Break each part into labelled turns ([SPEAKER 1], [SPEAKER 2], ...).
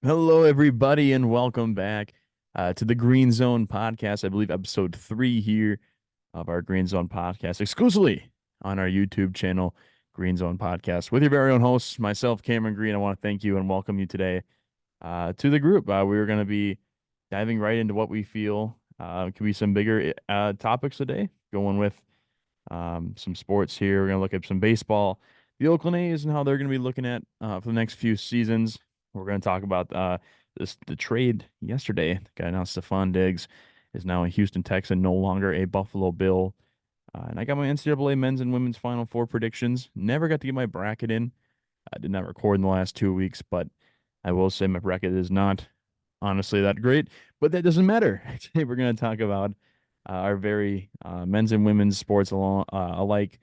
[SPEAKER 1] Hello, everybody, and welcome back to the Green Zone podcast. I believe episode 3 here of our Green Zone podcast, exclusively on our YouTube channel, Green Zone Podcast, with your very own host, myself, Cameron Green. I want to thank you and welcome you today to the group. We're going to be diving right into what we feel could be some bigger topics today, going with some sports here. We're going to look at some baseball, the Oakland A's, and how they're going to be looking at for the next few seasons. We're going to talk about the trade yesterday. The guy announced Stefon Diggs is now a Houston Texan, no longer a Buffalo Bill. And I got my NCAA men's and women's Final Four predictions. Never got to get my bracket in. I did not record in the last 2 weeks, but I will say my bracket is not honestly that great, but that doesn't matter. Today we're going to talk about our very men's and women's sports alike.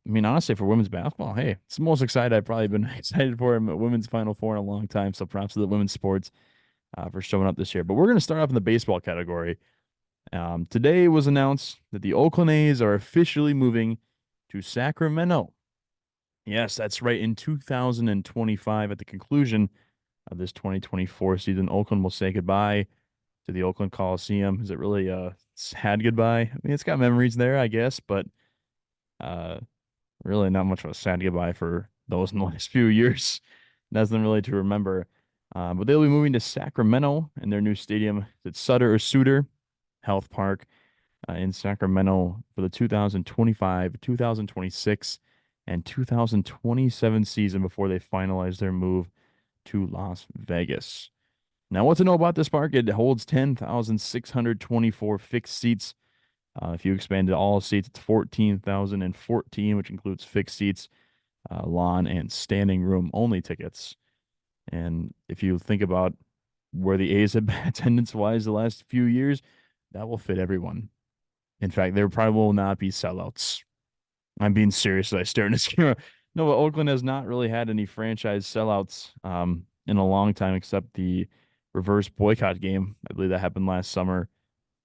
[SPEAKER 1] Honestly, for women's basketball, hey, it's the most excited I've probably been excited for a women's Final Four in a long time. So props to the women's sports for showing up this year. But we're going to start off in the baseball category. Today it was announced that the Oakland A's are officially moving to Sacramento. Yes, that's right. In 2025, at the conclusion of this 2024 season, Oakland will say goodbye to the Oakland Coliseum. Is it really a sad goodbye? I mean, it's got memories there, I guess, but uh, really not much of a sad goodbye for those in the last few years. Nothing really to remember. But they'll be moving to Sacramento in their new stadium. It's Sutter or Suter Health Park in Sacramento for the 2025, 2026, and 2027 season before they finalize their move to Las Vegas. Now, what to know about this park? It holds 10,624 fixed seats. If you expand to all seats, it's 14,014, which includes fixed seats, lawn, and standing room only tickets. And if you think about where the A's have been attendance wise the last few years, that will fit everyone. In fact, there probably will not be sellouts. I'm being serious as I stare in this camera. No, but Oakland has not really had any franchise sellouts in a long time, except the reverse boycott game. I believe that happened last summer.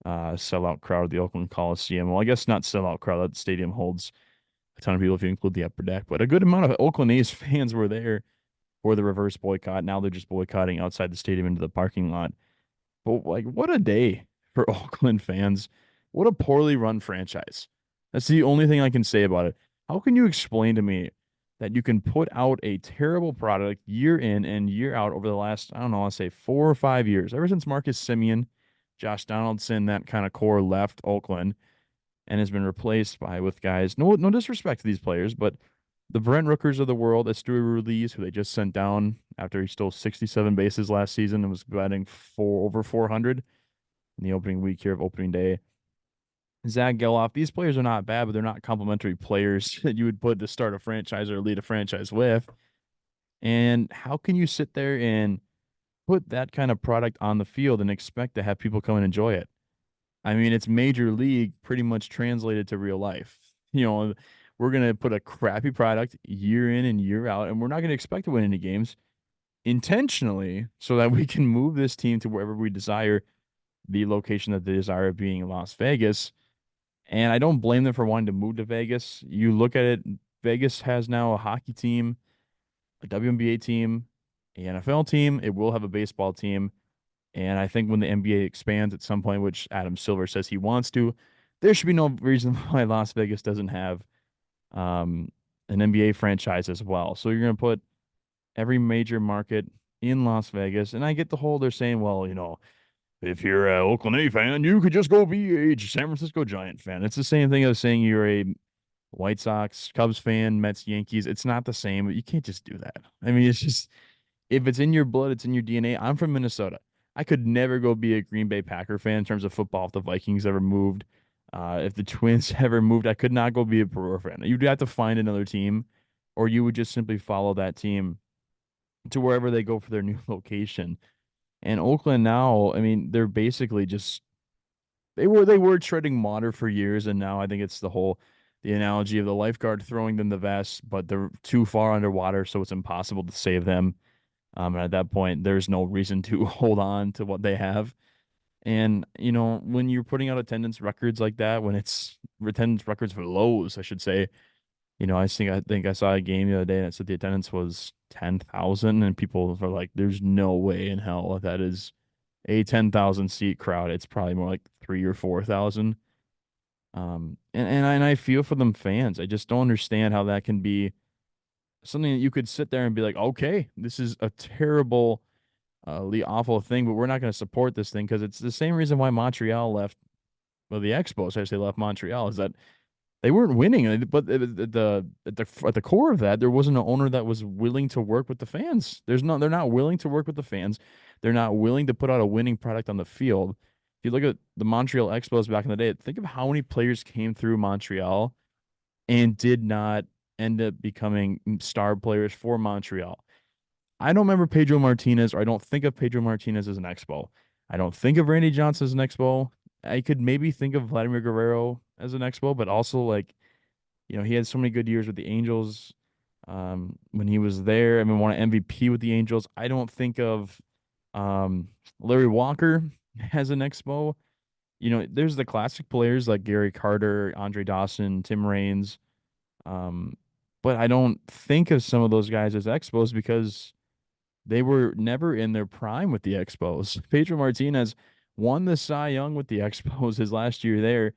[SPEAKER 1] Sellout crowd at the Oakland Coliseum. Well, I guess not sellout crowd. That stadium holds a ton of people if you include the upper deck, but a good amount of Oakland A's fans were there for the reverse boycott. Now they're just boycotting outside the stadium into the parking lot. But like, what a day for Oakland fans. What a poorly run franchise. That's the only thing I can say about it. How can you explain to me that you can put out a terrible product year in and year out over the last, I don't know, I'll say 4 or 5 years, ever since Marcus Semien, Josh Donaldson, that kind of core left Oakland and has been replaced by with guys, no disrespect to these players, but the Brent Rookers of the world, Esteury Ruiz, who they just sent down after he stole 67 bases last season and was batting over 400 in the opening week here of opening day. Zach Geloff, these players are not bad, but they're not complimentary players that you would put to start a franchise or lead a franchise with. And how can you sit there and put that kind of product on the field and expect to have people come and enjoy it? I mean, it's major league pretty much translated to real life. You know, we're going to put a crappy product year in and year out, and we're not going to expect to win any games intentionally so that we can move this team to wherever we desire, the location that they desire being Las Vegas. And I don't blame them for wanting to move to Vegas. You look at it, Vegas has now a hockey team, a WNBA team, a NFL team. It will have a baseball team. And I think when the NBA expands at some point, which Adam Silver says he wants to, there should be no reason why Las Vegas doesn't have an NBA franchise as well. So you're going to put every major market in Las Vegas. And I get the whole they're saying, well, if you're an Oakland A fan, you could just go be a San Francisco Giant fan. It's the same thing as saying you're a White Sox, Cubs fan, Mets, Yankees. It's not the same. You can't just do that. I mean, it's just if it's in your blood, it's in your DNA. I'm from Minnesota. I could never go be a Green Bay Packer fan in terms of football if the Vikings ever moved. If the Twins ever moved, I could not go be a Brewer fan. You'd have to find another team, or you would just simply follow that team to wherever they go for their new location. And Oakland now, I mean, they're basically just they were treading water for years, and now I think it's the analogy of the lifeguard throwing them the vest, but they're too far underwater, so it's impossible to save them. And at that point, there's no reason to hold on to what they have. And when you're putting out attendance records like that, when it's attendance records for lows, I should say, I think I saw a game the other day and it said the attendance was 10,000 and people were like, there's no way in hell that is a 10,000 seat crowd. It's probably more like 3 or 4,000. And I feel for them fans. I just don't understand how that can be something that you could sit there and be like, okay, this is a terrible, awful thing, but we're not going to support this thing because it's the same reason why Montreal left. Well, the Expos, I say, left Montreal is that they weren't winning, but at the core of that, there wasn't an owner that was willing to work with the fans. They're not willing to work with the fans. They're not willing to put out a winning product on the field. If you look at the Montreal Expos back in the day, think of how many players came through Montreal and did not end up becoming star players for Montreal. I don't remember Pedro Martinez, or I don't think of Pedro Martinez as an Expo. I don't think of Randy Johnson as an Expo. I could maybe think of Vladimir Guerrero as an Expo, but also like, he had so many good years with the Angels when he was there. I mean, won an MVP with the Angels. I don't think of um, Larry Walker as an Expo. There's the classic players like Gary Carter, Andre Dawson, Tim Raines. Um, but I don't think of some of those guys as Expos because they were never in their prime with the Expos. Pedro Martinez won the Cy Young with the Expos his last year there.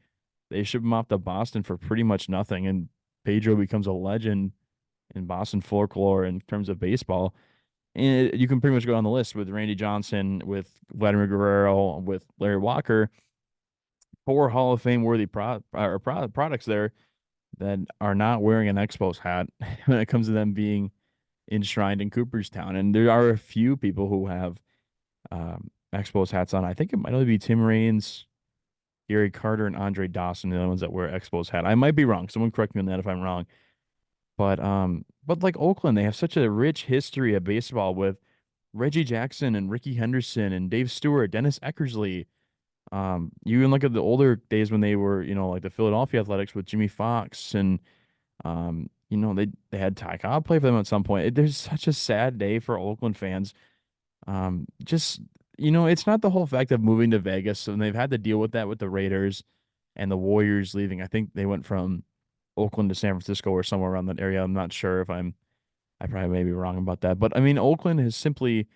[SPEAKER 1] They ship him off to Boston for pretty much nothing, and Pedro becomes a legend in Boston folklore in terms of baseball. And you can pretty much go on the list with Randy Johnson, with Vladimir Guerrero, with Larry Walker, four Hall of Fame worthy products there that are not wearing an Expos hat when it comes to them being enshrined in Cooperstown. And there are a few people who have Expos hats on. I think it might only be Tim Raines, Gary Carter, and Andre Dawson, the other ones that wear Expos hat. I might be wrong. Someone correct me on that if I'm wrong. But like Oakland, they have such a rich history of baseball with Reggie Jackson and Ricky Henderson and Dave Stewart, Dennis Eckersley. You even look at the older days when they were, like the Philadelphia Athletics with Jimmy Fox and they had Ty Cobb play for them at some point. There's such a sad day for Oakland fans. Just it's not the whole fact of moving to Vegas, and they've had to deal with that with the Raiders and the Warriors leaving. I think they went from Oakland to San Francisco or somewhere around that area. I'm not sure if I probably may be wrong about that, but I mean, Oakland is simply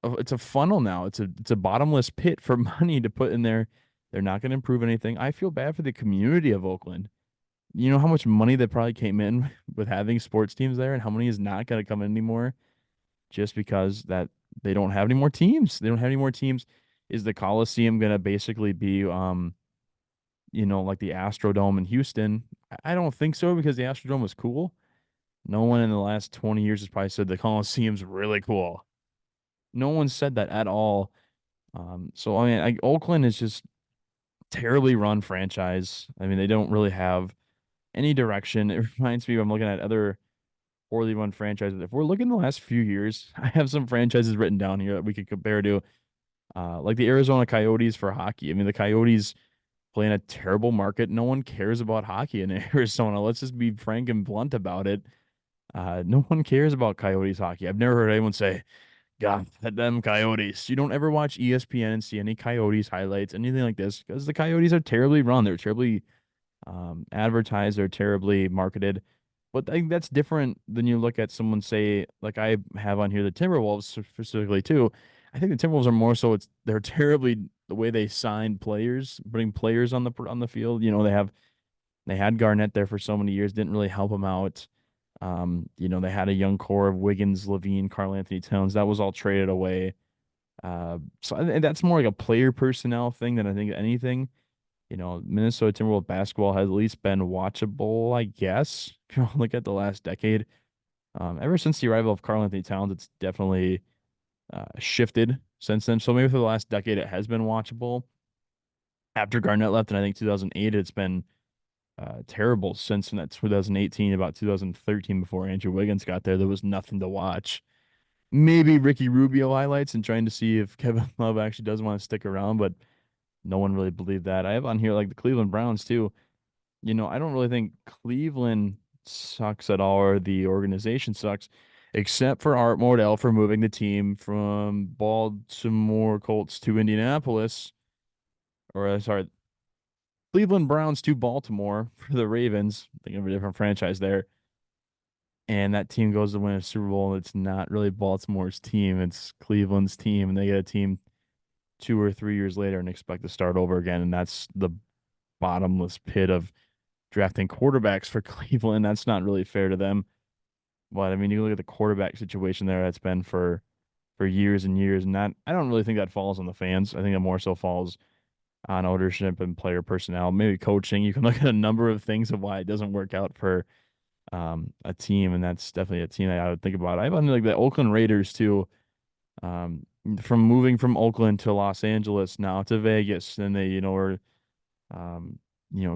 [SPEAKER 1] it's a funnel now. It's a bottomless pit for money to put in there. They're not going to improve anything. I feel bad for the community of Oakland. You know how much money that probably came in with having sports teams there, and how money is not going to come in anymore just because that they don't have any more teams. They don't have any more teams. Is the Coliseum going to basically be like the Astrodome in Houston? I don't think so because the Astrodome was cool. No one in the last 20 years has probably said the Coliseum's really cool. No one said that at all. So I mean, Oakland is just terribly run franchise. I mean, they don't really have any direction. It reminds me, I'm looking at other poorly run franchises. If we're looking the last few years, I have some franchises written down here that we could compare to, like the Arizona Coyotes for hockey. I mean, the Coyotes play in a terrible market. No one cares about hockey in Arizona. Let's just be frank and blunt about it. No one cares about Coyotes hockey. I've never heard anyone say, God, them Coyotes. You don't ever watch ESPN and see any Coyotes highlights, anything like this, because the Coyotes are terribly run. They're terribly advertised. They're terribly marketed. But I think that's different than you look at someone say, like I have on here, the Timberwolves specifically too. I think the Timberwolves are more so they're terribly the way they sign players, putting players on the field. They had Garnett there for so many years, didn't really help them out. They had a young core of Wiggins, Levine, Karl Anthony Towns. That was all traded away. And that's more like a player personnel thing than I think anything. Minnesota Timberwolves basketball has at least been watchable, I guess. If you look at the last decade, ever since the arrival of Karl Anthony Towns, it's definitely shifted since then. So maybe for the last decade, it has been watchable. After Garnett left in I think 2008, it's been terrible since in that 2018, about 2013, before Andrew Wiggins got there. There was nothing to watch. Maybe Ricky Rubio highlights and trying to see if Kevin Love actually does want to stick around, but no one really believed that. I have on here like the Cleveland Browns too. I don't really think Cleveland sucks at all or the organization sucks, except for Art Modell for moving the team from Baltimore Colts to Indianapolis. Or sorry, Cleveland Browns to Baltimore for the Ravens. Think of a different franchise there. And that team goes to win a Super Bowl. It's not really Baltimore's team, it's Cleveland's team. And they get a team 2 or 3 years later and expect to start over again. And that's the bottomless pit of drafting quarterbacks for Cleveland. That's not really fair to them. But I mean, you look at the quarterback situation there that's been for years and years, and that I don't really think that falls on the fans. I think it more so falls on ownership and player personnel, maybe coaching. You can look at a number of things of why it doesn't work out for a team, and that's definitely a team that I would think about. I have like the Oakland Raiders too. Um, from moving from Oakland to Los Angeles now to Vegas, and they are um,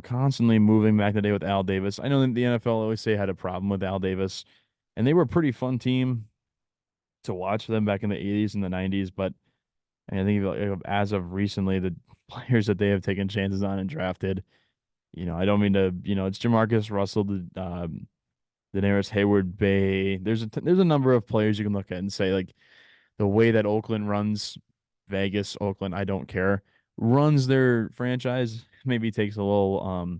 [SPEAKER 1] constantly moving back the day with Al Davis. I know that the NFL always say had a problem with Al Davis, and they were a pretty fun team to watch them back in the 80s and the 90s. But I think as of recently, the players that they have taken chances on and drafted, I don't mean to, it's Jamarcus Russell, Daenerys Hayward Bay. There's a number of players you can look at and say like the way that Oakland runs Vegas, Oakland, I don't care, runs their franchise maybe takes a little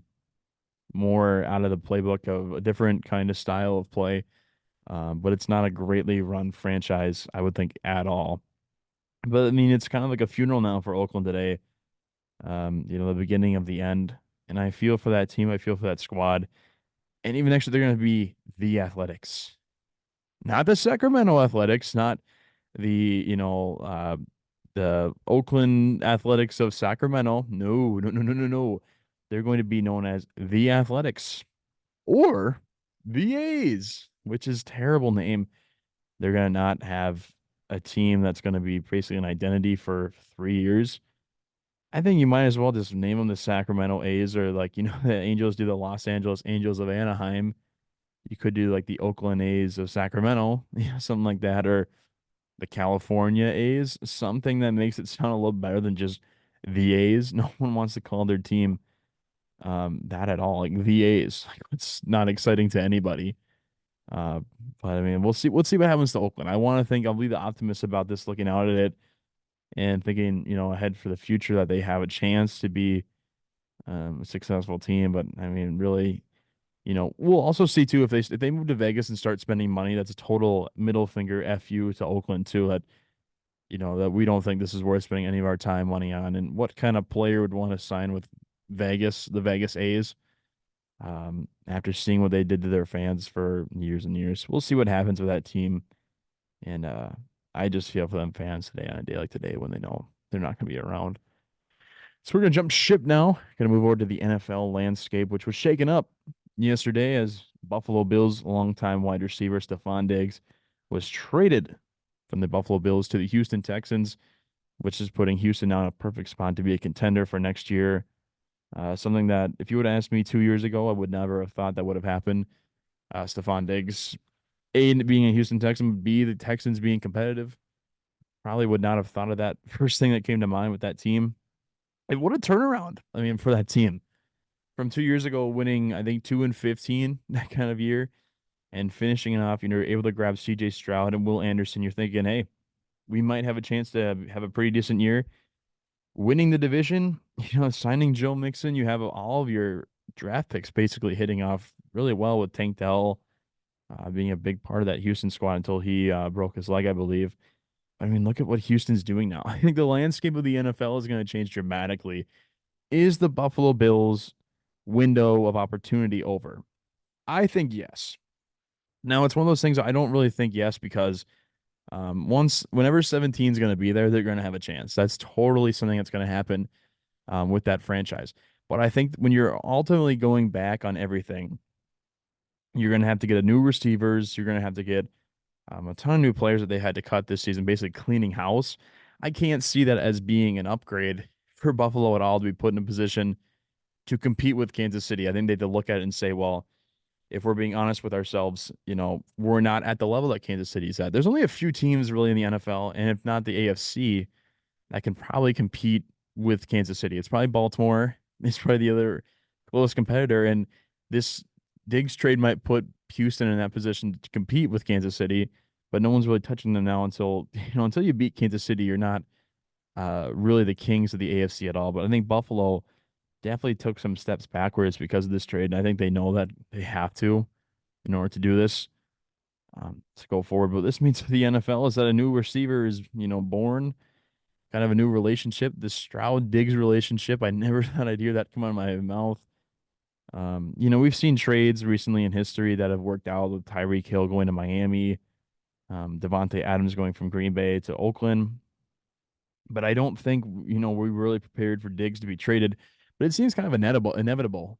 [SPEAKER 1] more out of the playbook of a different kind of style of play. But it's not a greatly run franchise, I would think, at all. But I mean, it's kind of like a funeral now for Oakland today. The beginning of the end. And I feel for that team. I feel for that squad. And even actually, they're going to be the Athletics, not the Sacramento Athletics, not the Oakland Athletics of Sacramento. No, no, no, no, no, no. They're going to be known as the Athletics or the A's, which is a terrible name. They're going to not have a team that's going to be basically an identity for 3 years. I think you might as well just name them the Sacramento A's or like, the Angels do the Los Angeles Angels of Anaheim. You could do like the Oakland A's of Sacramento, something like that, or the California A's, something that makes it sound a little better than just the A's. No one wants to call their team that at all. Like the A's, like, it's not exciting to anybody. Uh, but I mean, we'll see. We'll see what happens to Oakland. I want to think I'll be the optimist about this, looking out at it and thinking, ahead for the future that they have a chance to be a successful team. But I mean, really, we'll also see too if they move to Vegas and start spending money. That's a total middle finger fu to Oakland too. That we don't think this is worth spending any of our time, money on. And what kind of player would want to sign with Vegas, the Vegas A's? After seeing what they did to their fans for years and years, we'll see what happens with that team. And I just feel for them fans today on a day like today when they know they're not going to be around. So we're going to jump ship now. Going to move over to the NFL landscape, which was shaken up yesterday as Buffalo Bills longtime wide receiver Stefon Diggs was traded from the Buffalo Bills to the Houston Texans, which is putting Houston now in a perfect spot to be a contender for next year. Something that if you would have asked me 2 years ago, I would never have thought that would have happened. Stefon Diggs, A, being a Houston Texan, B, the Texans being competitive. Probably would not have thought of that first thing that came to mind with that team. And what a turnaround. I mean, for that team. From 2 years ago, winning, I think, 2-15 that kind of year, and finishing it off, you're able to grab CJ Stroud and Will Anderson. You're thinking, hey, we might have a chance to have a pretty decent year. Winning the division, signing Joe Mixon, you have all of your draft picks basically hitting off really well with Tank Dell being a big part of that Houston squad until he broke his leg, I believe. I mean, look at what Houston's doing now. I think the landscape of the NFL is going to change dramatically. Is the Buffalo Bills window of opportunity over? I think yes. Now, it's one of those things I don't really think yes because whenever 17 is going to be there, they're going to have a chance. That's totally something that's going to happen with that franchise. But I think when you're ultimately going back on everything, you're going to have to get a new receivers. You're going to have to get a ton of new players that they had to cut this season, basically cleaning house. I can't see that as being an upgrade for Buffalo at all to be put in a position to compete with Kansas City. I think they had to look at it and say, well, if we're being honest with ourselves, we're not at the level that Kansas City's at. There's only a few teams really in the NFL, and if not the AFC, that can probably compete with Kansas City. It's probably Baltimore. It's probably the other closest competitor. And this Diggs trade might put Houston in that position to compete with Kansas City, but no one's really touching them now until until you beat Kansas City, you're not really the kings of the AFC at all. But I think Buffalo definitely took some steps backwards because of this trade. And I think they know that they have to in order to do this to go forward. But this means for the NFL is that a new receiver is, born, kind of a new relationship. The Stroud Diggs relationship. I never thought I'd hear that come out of my mouth. We've seen trades recently in history that have worked out with Tyreek Hill going to Miami, Devontae Adams going from Green Bay to Oakland. But I don't think, we really prepared for Diggs to be traded. But it seems kind of inevitable.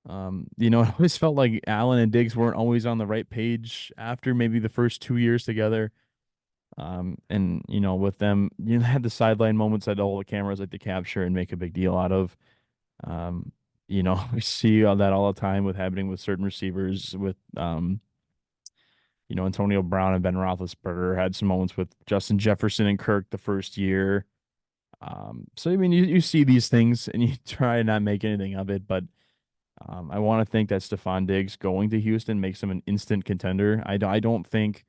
[SPEAKER 1] I always felt like Allen and Diggs weren't always on the right page after maybe the first 2 years together. And with them, had the sideline moments that all the cameras like to capture and make a big deal out of. Um, we see all that all the time with happening with certain receivers with Antonio Brown and Ben Roethlisberger had some moments with Justin Jefferson and Kirk the first year. So I mean, you see these things and you try to not make anything of it, but I want to think that Stefon Diggs going to Houston makes him an instant contender. I don't think.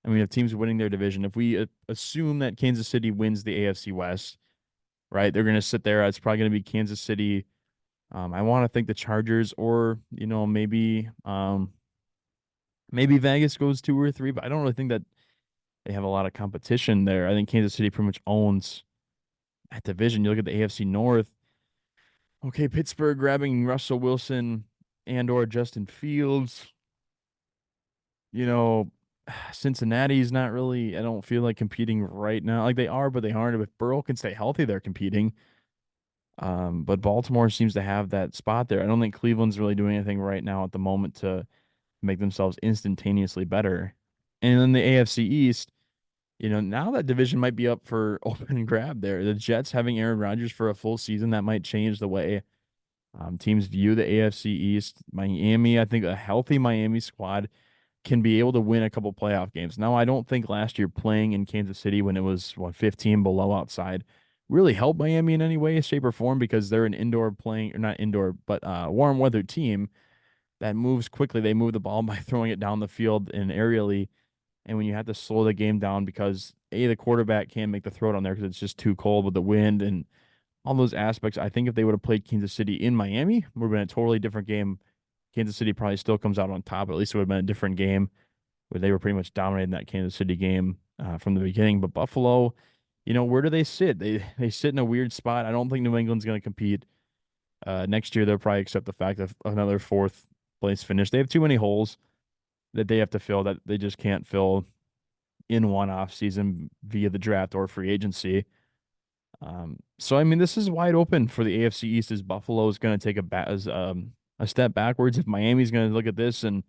[SPEAKER 1] I mean, if teams winning their division, if we assume that Kansas City wins the AFC West, right, they're going to sit there. It's probably going to be Kansas City. I want to think the Chargers, or maybe Vegas goes 2 or 3, but I don't really think that they have a lot of competition there. I think Kansas City pretty much owns that division. You look at the AFC North. Okay, Pittsburgh grabbing Russell Wilson and or Justin Fields. You know, Cincinnati's not really, I don't feel like competing right now. Like they are, but they aren't. If Burrow can stay healthy, they're competing. But Baltimore seems to have that spot there. I don't think Cleveland's really doing anything right now at the moment to make themselves instantaneously better. And then the AFC East, now that division might be up for open grab there. The Jets having Aaron Rodgers for a full season, that might change the way teams view the AFC East. Miami, I think a healthy Miami squad can be able to win a couple playoff games. Now, I don't think last year playing in Kansas City when it was 15 below outside really helped Miami in any way, shape, or form because they're an indoor playing or not indoor, but warm weather team that moves quickly. They move the ball by throwing it down the field and aerially. And when you have to slow the game down because the quarterback can't make the throw down there because it's just too cold with the wind and all those aspects. I think if they would have played Kansas City in Miami, would have been a totally different game. Kansas City probably still comes out on top. At least it would have been a different game where they were pretty much dominating that Kansas City game from the beginning. But Buffalo, where do they sit? They sit in a weird spot. I don't think New England's going to compete next year. They'll probably accept the fact of another fourth place finish. They have too many holes that they have to fill that they just can't fill in one off season via the draft or free agency. So I mean, this is wide open for the AFC East. As Buffalo is going to take a step backwards. If Miami's going to look at this and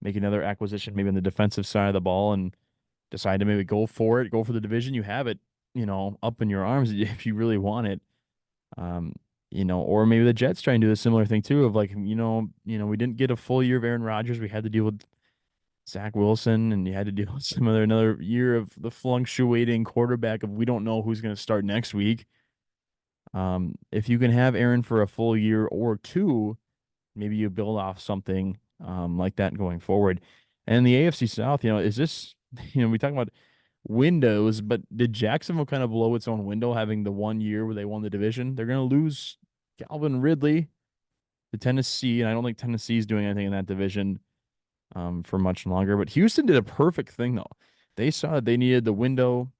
[SPEAKER 1] make another acquisition, maybe on the defensive side of the ball, and decide to maybe go for it, go for the division, you have it, up in your arms if you really want it. Um, or maybe the Jets try and do a similar thing too. Of like, we didn't get a full year of Aaron Rodgers. We had to deal with Zach Wilson, and you had to deal with another year of the fluctuating quarterback of we don't know who's going to start next week. If you can have Aaron for a full year or two, maybe you build off something like that going forward. And the AFC South, is this, we talk about windows, but did Jacksonville kind of blow its own window having the 1 year where they won the division? They're going to lose Calvin Ridley to Tennessee, and I don't think Tennessee's doing anything in that division for much longer. But Houston did a perfect thing, though. They saw that they needed the window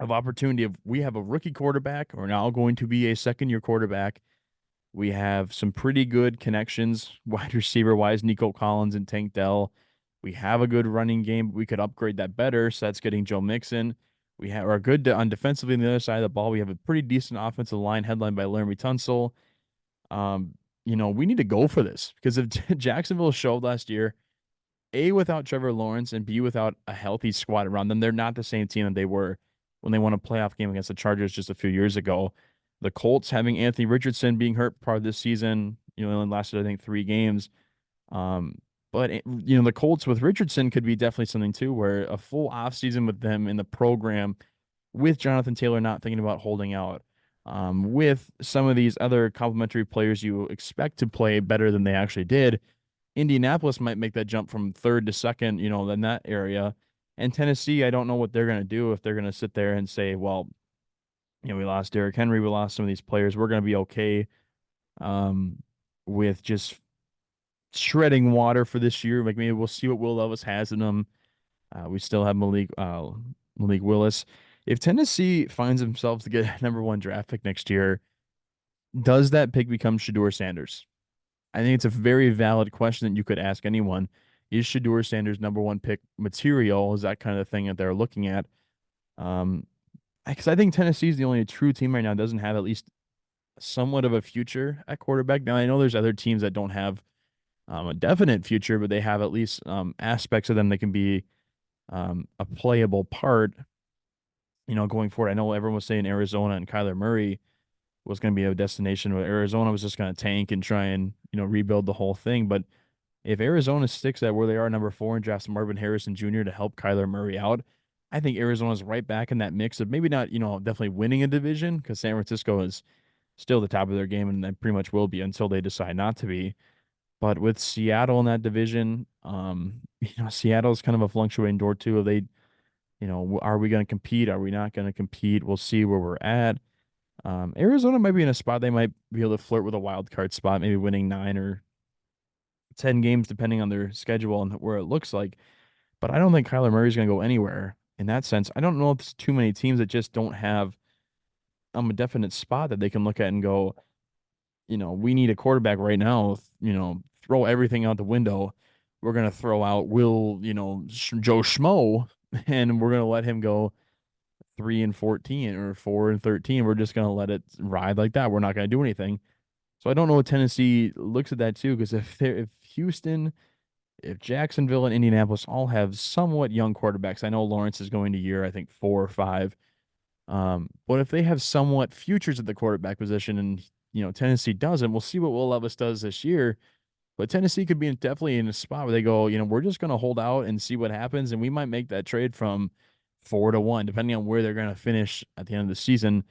[SPEAKER 1] of opportunity of we have a rookie quarterback, or now going to be a second-year quarterback. We have some pretty good connections, wide receiver wise, Nico Collins and Tank Dell. We have a good running game. We could upgrade that better. So that's getting Joe Mixon. We are good on defensively on the other side of the ball. We have a pretty decent offensive line headlined by Laramie Tunsil. We need to go for this because if Jacksonville showed last year, A, without Trevor Lawrence, and B, without a healthy squad around them, they're not the same team that they were when they won a playoff game against the Chargers just a few years ago. The Colts having Anthony Richardson being hurt part of this season, it only lasted, I think, 3 games. But the Colts with Richardson could be definitely something too, where a full offseason with them in the program, with Jonathan Taylor not thinking about holding out, with some of these other complementary players you expect to play better than they actually did. Indianapolis might make that jump from third to second, in that area. And Tennessee, I don't know what they're going to do if they're going to sit there and say, well, we lost Derrick Henry, we lost some of these players, we're going to be okay um, with just shredding water for this year. Like maybe we'll see what Will Levis has in them. We still have Malik Willis. If Tennessee finds themselves to get #1 draft pick next year, does that pick become Shador Sanders? I think it's a very valid question that you could ask anyone. Is Shador Sanders #1 pick material? Is that kind of thing that they're looking at? Um, because I think Tennessee is the only true team right now that doesn't have at least somewhat of a future at quarterback. Now I know there's other teams that don't have a definite future, but they have at least aspects of them that can be a playable part. Going forward. I know everyone was saying Arizona and Kyler Murray was going to be a destination where Arizona was just going to tank and try and rebuild the whole thing. But if Arizona sticks at where they are #4 and drafts Marvin Harrison Jr. to help Kyler Murray out, I think Arizona's right back in that mix of maybe not definitely winning a division because San Francisco is still the top of their game and they pretty much will be until they decide not to be. But with Seattle in that division, Seattle's kind of a fluctuating door too. They, are we going to compete? Are we not going to compete? We'll see where we're at. Arizona might be in a spot they might be able to flirt with a wild card spot, maybe winning 9 or 10 games depending on their schedule and where it looks like. But I don't think Kyler Murray's going to go anywhere in that sense. I don't know if there's too many teams that just don't have a definite spot that they can look at and go, we need a quarterback right now. Throw everything out the window. We're gonna throw out Joe Schmo, and we're gonna let him go 3-14 or 4-13. We're just gonna let it ride like that. We're not gonna do anything. So I don't know what Tennessee looks at that too, because if Houston, if Jacksonville and Indianapolis all have somewhat young quarterbacks, I know Lawrence is going to year I think 4 or 5. But if they have somewhat futures at the quarterback position and Tennessee doesn't, we'll see what Will Levis does this year. But Tennessee could be definitely in a spot where they go, we're just going to hold out and see what happens, and we might make that trade from 4-1, depending on where they're going to finish at the end of the season.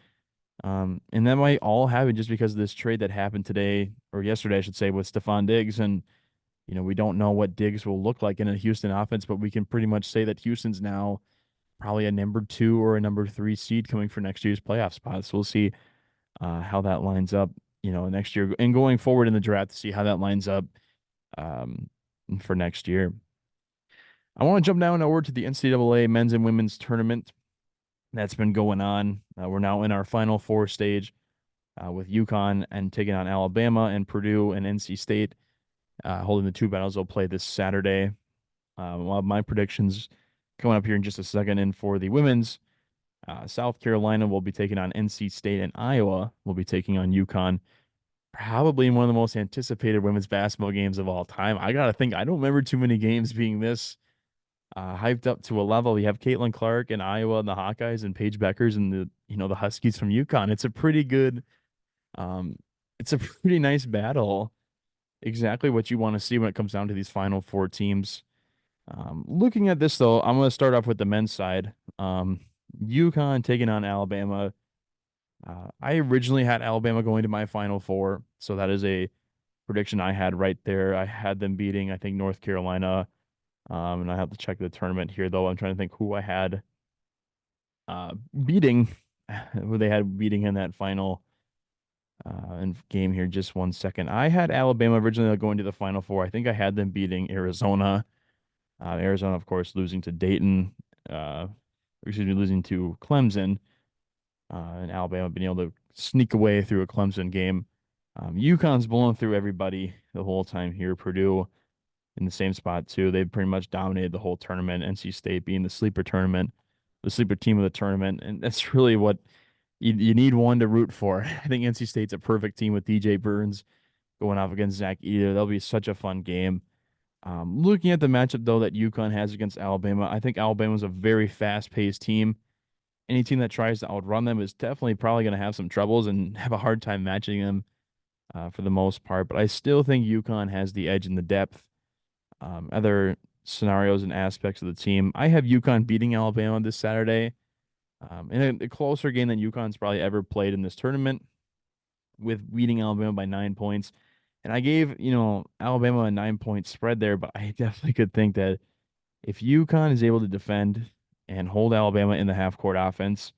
[SPEAKER 1] And that might all happen just because of this trade that happened today or yesterday, I should say, with Stefon Diggs. And we don't know what Diggs will look like in a Houston offense, but we can pretty much say that Houston's now probably a #2 or a #3 seed coming for next year's playoff spot. So we'll see how that lines up, next year and going forward in the draft to see how that lines up um, for next year. I want to jump down over to the NCAA men's and women's tournament that's been going on. We're now in our Final Four stage with UConn and taking on Alabama and Purdue and NC State, holding the two battles they'll play this Saturday. Well, my predictions coming up here in just a second. And for the women's, South Carolina will be taking on NC State, and Iowa will be taking on UConn. Probably one of the most anticipated women's basketball games of all time. I gotta think, I don't remember too many games being this hyped up to a level. You have Caitlin Clark and Iowa and the Hawkeyes and Paige Beckers and the Huskies from UConn. Um, it's a pretty nice battle. Exactly what you want to see when it comes down to these Final Four teams. Looking at this though, I'm going to start off with the men's side. UConn taking on Alabama. I originally had Alabama going to my Final Four, so that is a prediction I had right there. I had them beating, I think, North Carolina. And I have to check the tournament here, though. I'm trying to think who I had beating, who they had beating in that final game here. Just 1 second. I had Alabama originally going to the Final Four. I think I had them beating Arizona. Arizona, of course, losing to Dayton. Losing to Clemson. And Alabama being able to sneak away through a Clemson game. UConn's blowing through everybody the whole time here. Purdue in the same spot too. They've pretty much dominated the whole tournament. NC State being the sleeper team of the tournament, and that's really what you need one to root for. I think NC State's a perfect team with DJ Burns going off against Zach Eater. That'll be such a fun game. Looking at the matchup though that UConn has against Alabama, I think Alabama's a very fast-paced team. Any team that tries to outrun them is definitely probably going to have some troubles and have a hard time matching them for the most part. But I still think UConn has the edge in the depth. Other scenarios and aspects of the team, I have UConn beating Alabama this Saturday in a closer game than UConn's probably ever played in this tournament, with beating Alabama by 9 points. And I gave, Alabama a 9 point spread there, but I definitely could think that if UConn is able to defend and hold Alabama in the half court offense,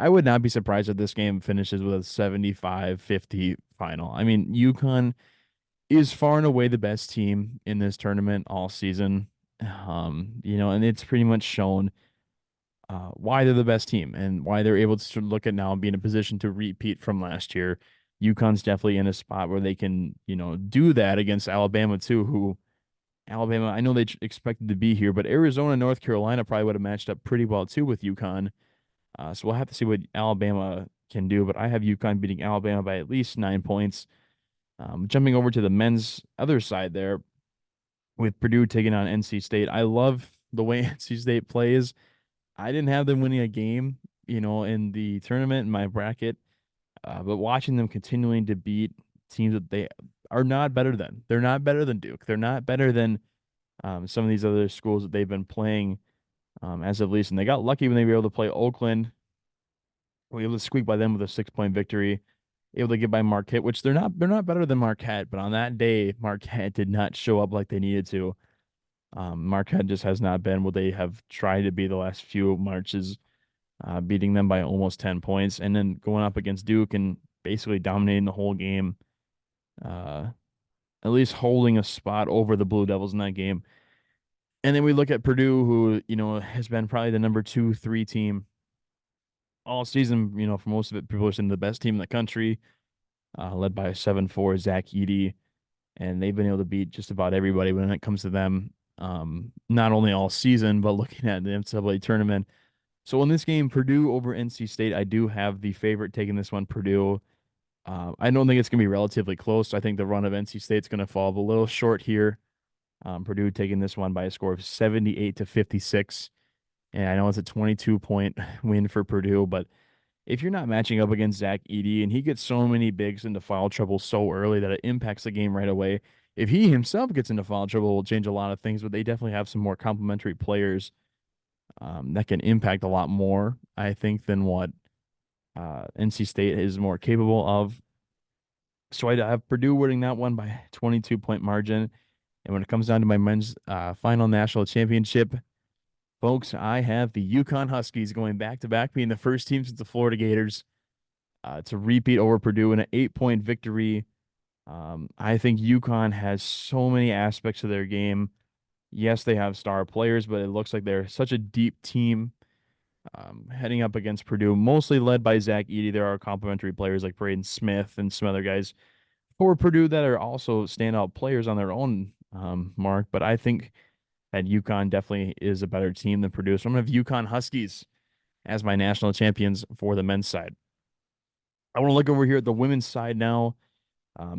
[SPEAKER 1] I would not be surprised if this game finishes with a 75-50 final. I mean, UConn is far and away the best team in this tournament all season. And it's pretty much shown why they're the best team and why they're able to sort of look at now and be in a position to repeat from last year. UConn's definitely in a spot where they can, do that against Alabama too, who Alabama, I know they expected to be here, but Arizona, North Carolina probably would have matched up pretty well too with UConn. So we'll have to see what Alabama can do, but I have UConn beating Alabama by at least 9 points. Jumping over to the men's other side there with Purdue taking on NC State. I love the way NC State plays. I didn't have them winning a game, in the tournament in my bracket, but watching them continuing to beat teams that they are not better than. They're not better than Duke. They're not better than some of these other schools that they've been playing as of least. And they got lucky when they were able to play Oakland. We were able to squeak by them with a 6 point victory. Able to get by Marquette, which they're not better than Marquette, but on that day, Marquette did not show up like they needed to. Marquette just has not been what they have tried to be the last few marches, beating them by almost 10 points, and then going up against Duke and basically dominating the whole game, uh, at least holding a spot over the Blue Devils in that game. And then we look at Purdue, who, has been probably the number 2, 3 team all season, for most of it, people are saying the best team in the country, led by a 7-4 Zach Edey. And they've been able to beat just about everybody when it comes to them, not only all season, but looking at the NCAA tournament. So in this game, Purdue over NC State, I do have the favorite taking this one, Purdue. I don't think it's going to be relatively close. I think the run of NC State's going to fall a little short here. Purdue taking this one by a score of 78-56. And I know it's a 22-point win for Purdue, but if you're not matching up against Zach Edey and he gets so many bigs into foul trouble so early that it impacts the game right away, if he himself gets into foul trouble, it will change a lot of things, but they definitely have some more complementary players that can impact a lot more, I think, than what NC State is more capable of. So I have Purdue winning that one by 22-point margin. And when it comes down to my men's final national championship, folks, I have the UConn Huskies going back to back, being the first team since the Florida Gators to repeat over Purdue in an 8-point victory. I think UConn has so many aspects of their game. Yes, they have star players, but it looks like they're such a deep team heading up against Purdue, mostly led by Zach Edey. There are complementary players like Braden Smith and some other guys for Purdue that are also standout players on their own mark. But I think that UConn definitely is a better team than Purdue. So I'm going to have UConn Huskies as my national champions for the men's side. I want to look over here at the women's side now.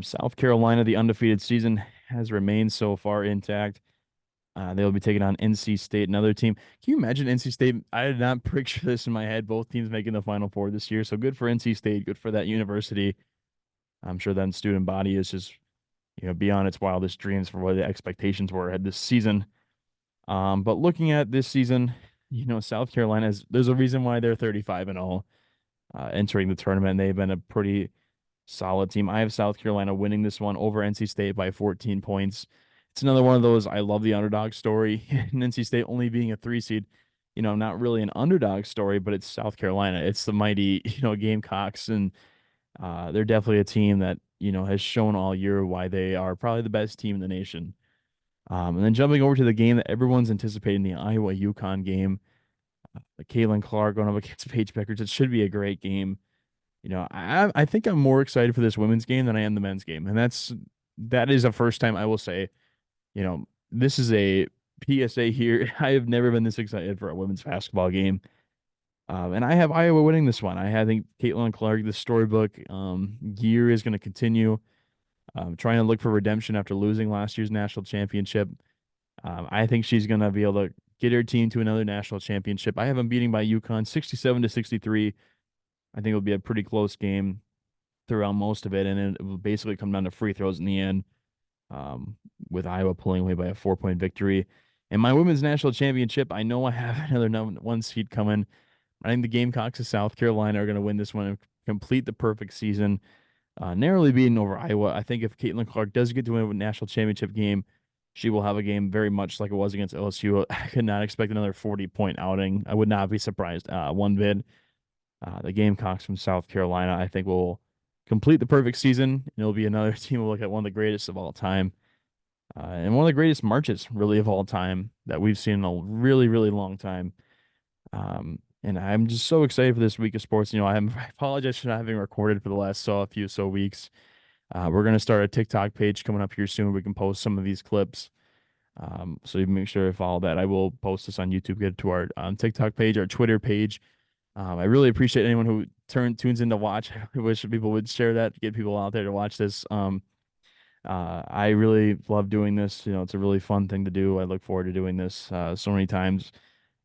[SPEAKER 1] South Carolina, the undefeated season has remained so far intact. They'll be taking on NC State, another team. Can you imagine NC State? I did not picture this in my head. Both teams making the Final Four this year. So good for NC State. Good for that university. I'm sure that student body is just, beyond its wildest dreams for what the expectations were at this season. But looking at this season, South Carolina there's a reason why they're 35-0 entering the tournament. They've been a pretty solid team. I have South Carolina winning this one over NC State by 14 points. It's another one of those I love the underdog story. And NC State only being a 3 seed, not really an underdog story, but it's South Carolina. It's the mighty, Gamecocks, and they're definitely a team that, has shown all year why they are probably the best team in the nation. And then jumping over to the game that everyone's anticipating, the Iowa UConn game, Caitlin Clark going up against Paige Beckers. It should be a great game. I think I'm more excited for this women's game than I am the men's game, and that is the first time I will say, this is a PSA here. I have never been this excited for a women's basketball game. And I have Iowa winning this one. I think Caitlin Clark, the storybook year is going to continue. Trying to look for redemption after losing last year's national championship. I think she's going to be able to get her team to another national championship. I have them beating by UConn 67-63. I think it'll be a pretty close game throughout most of it, and it will basically come down to free throws in the end, with Iowa pulling away by a 4-point victory. And my women's national championship, I know I have another one seed coming. I think the Gamecocks of South Carolina are going to win this one and complete the perfect season, narrowly beating over Iowa. I think if Caitlin Clark does get to win a national championship game, she will have a game very much like it was against LSU. I could not expect another 40-point outing. I would not be surprised one bit. The Gamecocks from South Carolina, I think, will complete the perfect season. And it'll be another team will look at one of the greatest of all time, and one of the greatest marches, really, of all time that we've seen in a really, really long time. And I'm just so excited for this week of sports. I apologize for not having recorded for the last few weeks. We're gonna start a TikTok page coming up here soon. We can post some of these clips. So you make sure to follow that. I will post this on YouTube. Get it to our TikTok page, our Twitter page. I really appreciate anyone who tunes in to watch. I wish people would share that, get people out there to watch this. I really love doing this. It's a really fun thing to do. I look forward to doing this so many times.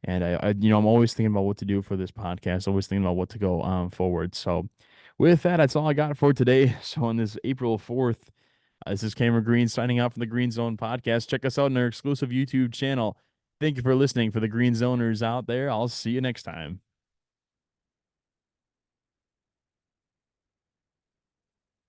[SPEAKER 1] And I'm always thinking about what to do for this podcast, always thinking about what to go forward. So with that, that's all I got for today. So on this April 4th, this is Cameron Green signing out from the Green Zone podcast. Check us out on our exclusive YouTube channel. Thank you for listening. For the Green Zoners out there, I'll see you next time.